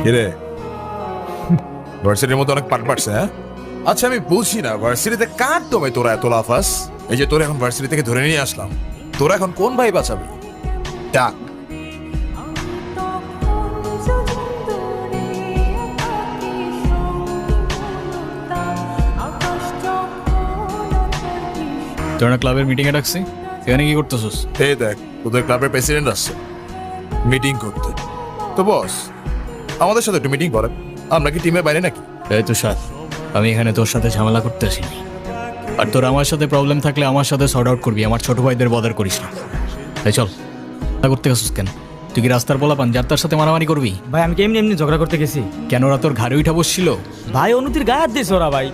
কিরে ভার্সিটির মধ্যে অনেক পাট পাটছে, হ্যাঁ? আচ্ছা আমি বুঝি না ভার্সিটিতে কার তোমায় তোরা এত লাফাস? এই যে তোরা এখন ভার্সিটি থেকে ধরে নিয়ে আসলাম, তোরা এখন কোন ভাই বাঁচাবি? ডাক। তোরা ক্লাবের মিটিংয়ে ডাকছি, এখানে কি করতেছিস? এই দেখ তোদের ক্লাবের প্রেসিডেন্ট আসছে মিটিং করতে। তো বস আমাদের সাথে একটু মিটিং করেন, আমরা কি টিমের বাইরে নাকি? এই তুষার, আমি এখানে তোর সাথে ঝামেলা করতে আসিনি। আর তোর আমার সাথে প্রবলেম থাকলে আমার সাথে সর্ট আউট করবি, আমার ছোট ভাইদের বদার করিস না। এই চল, তা করতে গেছিস কেন? তুই কি রাস্তার পোলাপান যার তার সাথে মারামারি করবি? ভাই আমি কি এমনি এমনি ঝগড়া করতে গেছি? কেন ওরা তোর ঘাড়ে উঠা বসছিল? ভাই অনুতির গায়ে হাত দিয়েছে ওরা ভাই।